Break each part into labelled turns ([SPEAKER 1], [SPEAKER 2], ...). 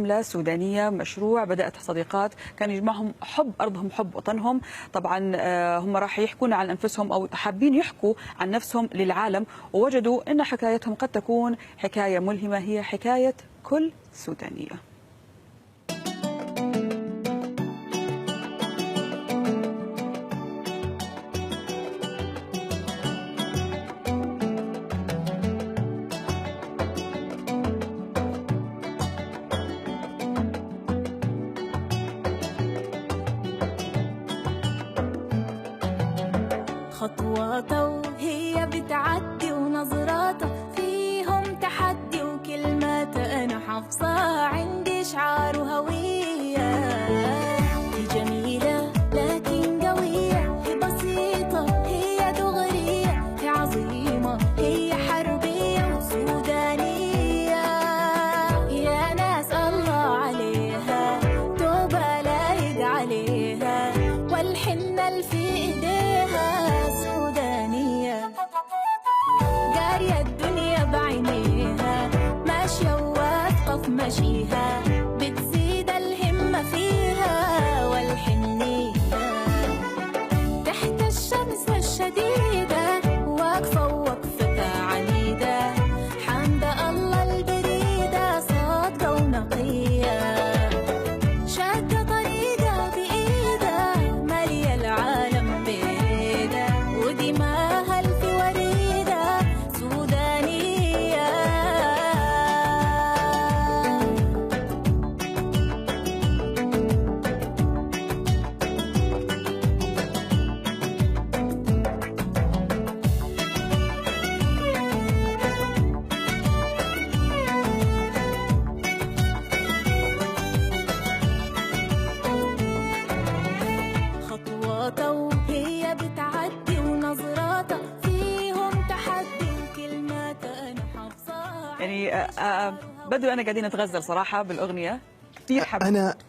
[SPEAKER 1] حملة سودانية، مشروع بدأت صديقات كان يجمعهم حب أرضهم حب وطنهم. طبعا هم راح يحكون عن أنفسهم أو حابين يحكوا عن نفسهم للعالم، ووجدوا أن حكايتهم قد تكون حكاية ملهمة، هي حكاية كل سودانية.
[SPEAKER 2] خطواته وهي بتعدي ونظراته فيهم تحدي وكلماته أنا حافظة عندي شعار وهوية. هي جميلة لكن قوية، هي بسيطة هي دغرية، هي عظيمة هي حربية وسودانية. يا ناس الله عليها توبة لايق عليها، والحنة اللي في ايديها سودانية. قارية الدنيا بعينيها، ماشية واثقة في مشيها، بتزيد الهمة فيها والحنية. تحت الشمس الشديدة واقفة ووقفتها عنيدة، حمد الله البريدة صادقة ونقية. شادة طريقة بإيدها مالية العالم بيدها، ودماها الفي وريدة سودانية. خطواته وهي بتعدي ونظراته فيهم تحدي وكلماته أنا حافظة.
[SPEAKER 1] يعني بدو أنا قاعدين نتغزل صراحة بالأغنية، كثير حب.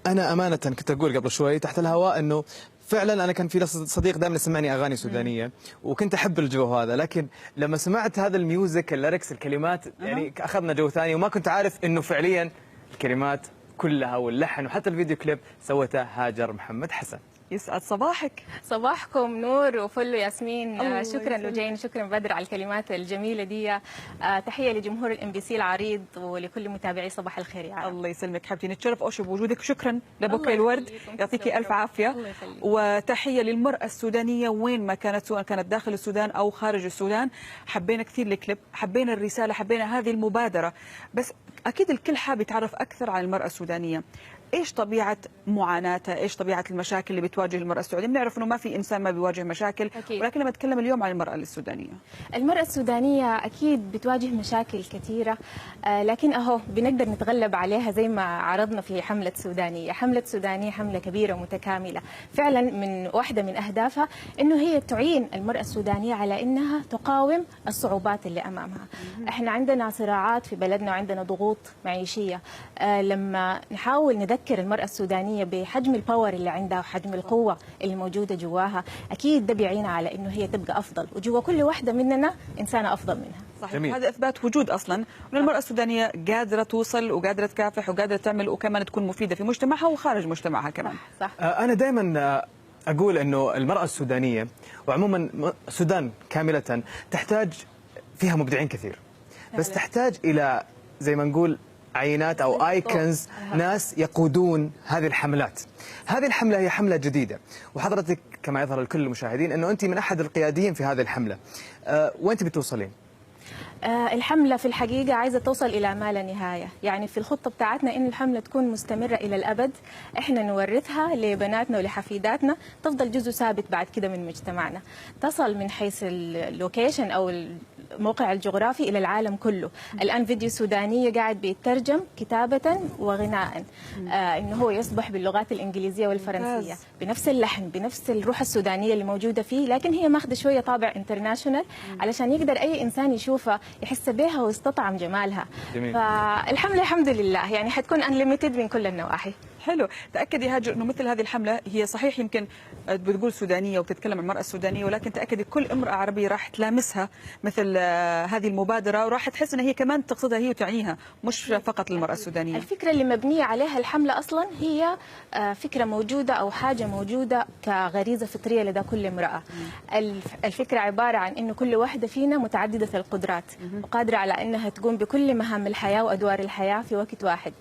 [SPEAKER 3] أنا أمانة كنت أقول قبل شوي تحت الهواء إنه فعلا أنا كان في صديق دائما يسمعني أغاني سودانية وكنت أحب الجو هذا، لكن لما سمعت هذا الميوزك الليركس الكلمات يعني أخذنا جو ثاني، وما كنت عارف إنه فعليا الكلمات كلها واللحن وحتى الفيديو كليب سوته هاجر محمد حسن.
[SPEAKER 1] يسعد صباحك.
[SPEAKER 4] صباحكم نور وفل ياسمين.
[SPEAKER 1] الله
[SPEAKER 4] شكرا
[SPEAKER 1] يسلمك.
[SPEAKER 4] لجين، شكرا بدر على الكلمات الجميله دي. تحيه لجمهور الام بي سي العريض ولكل متابعي صباح الخير يا عالم.
[SPEAKER 1] الله يسلمك حبيبتي، نتشرف أوشي بوجودك، شكرا لبوكي
[SPEAKER 4] الله
[SPEAKER 1] الورد،
[SPEAKER 4] يخليكم.
[SPEAKER 1] يعطيكي
[SPEAKER 4] تسلموا
[SPEAKER 1] ألف
[SPEAKER 4] يا رب.
[SPEAKER 1] عافية.
[SPEAKER 4] الله يخليك.
[SPEAKER 1] وتحية للمرأة السودانية وين ما كانت، سواء كانت داخل السودان أو خارج السودان. حبينا كثير الكليب، حبينا الرسالة، حبينا هذه المبادرة، بس أكيد الكل حاب يتعرف أكثر عن المرأة السودانية. ايش طبيعه معاناتها، ايش طبيعه المشاكل اللي بتواجه المراه السعوديه؟ بنعرف انه ما في انسان ما بيواجه مشاكل،
[SPEAKER 4] أكيد.
[SPEAKER 1] ولكن لما نتكلم اليوم عن المراه السودانيه،
[SPEAKER 4] المرأة السودانية أكيد بتواجه مشاكل كثيرة، لكن أهو بنقدر نتغلب عليها زي ما عرضنا في حملة سودانية. حملة سودانية حملة كبيرة متكاملة، فعلا من واحدة من أهدافها إنه هي تعين المرأة السودانية على إنها تقاوم الصعوبات اللي أمامها. إحنا عندنا صراعات في بلدنا وعندنا ضغوط معيشية، لما نحاول نذكر المرأة السودانية بحجم الباور اللي عندها وحجم القوة اللي موجودة جواها، أكيد ده بيعينها على إنه هي تبقى أفضل، وجوا كل واحدة مننا إنسانة أفضل منها.
[SPEAKER 1] صحيح.
[SPEAKER 3] جميل.
[SPEAKER 1] هذا اثبات وجود اصلا ان المراه السودانيه قادره توصل وقادره تكافح وقادره تعمل، وكمان تكون مفيده في مجتمعها وخارج مجتمعها كمان.
[SPEAKER 4] صح.
[SPEAKER 3] أنا دائما أقول إنه المرأة السودانية وعموما السودان كاملة تحتاج فيها مبدعين كثير، بس تحتاج إلى زي ما نقول عينات أو ايكونز، ناس يقودون هذه الحملات. هذه الحملة هي حملة جديدة، وحضرتك كما يظهر لكل المشاهدين أنه أنت من أحد القياديين في هذه الحملة. وأنت بتوصلين؟
[SPEAKER 4] الحملة في الحقيقة عايزة توصل إلى ما لا نهاية، يعني في الخطة بتاعتنا إن الحملة تكون مستمرة إلى الأبد، إحنا نورثها لبناتنا ولحفيداتنا، تفضل جزء ثابت بعد كده من مجتمعنا، تصل من حيث اللوكيشن أو الموقع الجغرافي إلى العالم كله. الآن فيديو سودانية قاعد بيترجم كتابة وغناء، إنه هو يصبح باللغات الإنجليزية والفرنسية بنفس اللحن بنفس الروح السودانية اللي موجودة فيه، لكن هي ماخذة شوية طابع انترناشونال علشان يقدر أي إنسان يشوفها يحس بها ويستطعم جمالها.
[SPEAKER 3] جميل.
[SPEAKER 4] فالحملة الحمد لله يعني حتكون انليميتد من كل النواحي.
[SPEAKER 1] حلو. تاكدي هاجر انه مثل هذه الحمله هي صحيح يمكن بتقول سودانيه وبتتكلم عن المراه السودانيه، ولكن تاكدي كل امراه عربيه راح تلامسها مثل هذه المبادره وراح تحس انها هي كمان تقصدها هي وتعنيها، مش فقط للمراه السودانيه.
[SPEAKER 4] الفكرة اللي مبنية عليها الحملة أصلا هي فكرة موجودة أو حاجة موجودة كغريزة فطرية لدى كل امرأة. الفكرة عبارة عن أنه كل واحدة فينا متعددة القدرات وقادرة على أنها تقوم بكل مهام الحياة وأدوار الحياة في وقت واحد.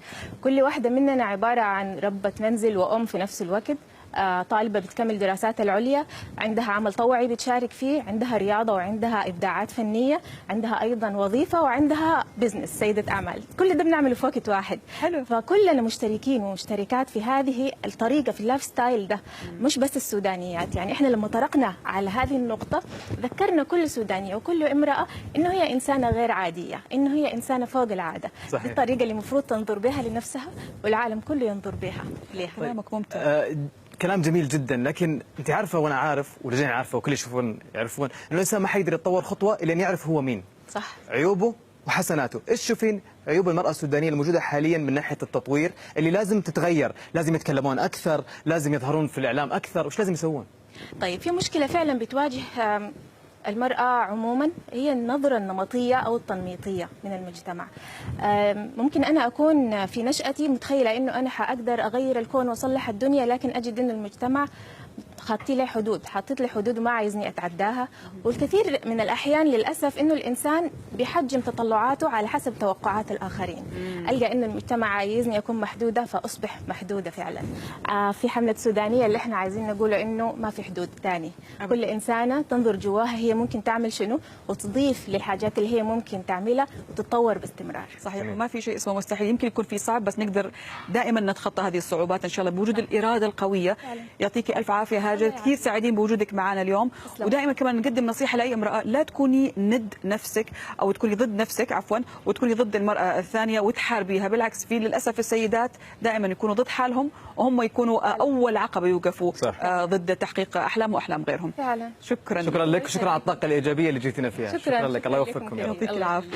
[SPEAKER 4] كل واحدة مننا عبارة عن ربة منزل وأم في نفس الوقت، طالبة بتكمل دراساتها العليا، عندها عمل طوعي بتشارك فيه، عندها رياضة وعندها إبداعات فنية، عندها أيضا وظيفة وعندها بزنس، سيدة أعمال. كل ده بنعمله في وقت واحد.
[SPEAKER 1] حلو.
[SPEAKER 4] فكلنا مشتركين ومشتركات في هذه الطريقة، في اللايف ستايل ده، مش بس السودانيات. يعني إحنا لما طرقنا على هذه النقطة ذكرنا كل سودانية وكل امرأة إنه هي إنسانة غير عادية، إنه هي إنسانة فوق العادة.
[SPEAKER 3] صحيح.
[SPEAKER 4] دي الطريقة اللي المفروض تنظر بها لنفسها والعالم كله ينظر بها ليها.
[SPEAKER 1] كلامك ممتع.
[SPEAKER 3] كلام جميل جدا، لكن انت عارفه وانا عارف ورجعنا عارفه وكل يشوفون يعرفون انه الانسان ما حيقدر يتطور خطوه الا ان يعرف هو مين.
[SPEAKER 4] صح.
[SPEAKER 3] عيوبه وحسناته. ايش تشوفين عيوب المراه السودانيه الموجوده حاليا من ناحيه التطوير اللي لازم تتغير؟ لازم يتكلمون اكثر، لازم يظهرون في الاعلام اكثر، وش لازم يسوون؟
[SPEAKER 4] طيب، في مشكلة فعلا بتواجه المرأة عموما، هي النظرة النمطية أو التنميطية من المجتمع. ممكن أنا أكون في نشأتي متخيلة أنه أنا حأقدر أغير الكون وأصلح الدنيا، لكن أجد أن المجتمع حاطط لي حدود، حاطط لي حدود وما عايزني اتعداها. والكثير من الاحيان للاسف انه الانسان بيحجم تطلعاته على حسب توقعات الاخرين. القى انه المجتمع عايزني اكون محدوده فاصبح محدوده فعلا. في حمله سودانيه اللي احنا عايزين نقوله انه ما في حدود ثاني، كل انسانه تنظر جواها هي ممكن تعمل شنو وتضيف للحاجات اللي هي ممكن تعملها وتتطور باستمرار.
[SPEAKER 1] صحيح. ما في شيء اسمه مستحيل، يمكن يكون في صعب بس نقدر دائما نتخطى هذه الصعوبات ان شاء الله بوجود الاراده القويه. يعطيكي الف عافيه هاجر، كثير سعيدين بوجودك معنا اليوم. ودائما كمان نقدم نصيحه لاي امراه، لا تكوني ند نفسك او تكوني ضد نفسك عفوا وتكوني ضد المراه الثانيه وتحاربيها. بالعكس، في للاسف السيدات دائما يكونوا ضد حالهم وهم يكونوا اول عقبه يوقفوا ضد تحقيق احلام واحلام غيرهم.
[SPEAKER 4] فعلا.
[SPEAKER 3] شكرا لك وشكرا على الطاقه الايجابيه اللي جيتنا فيها.
[SPEAKER 4] شكرا
[SPEAKER 3] لك، الله يوفقكم.
[SPEAKER 1] يعطيك العافيه.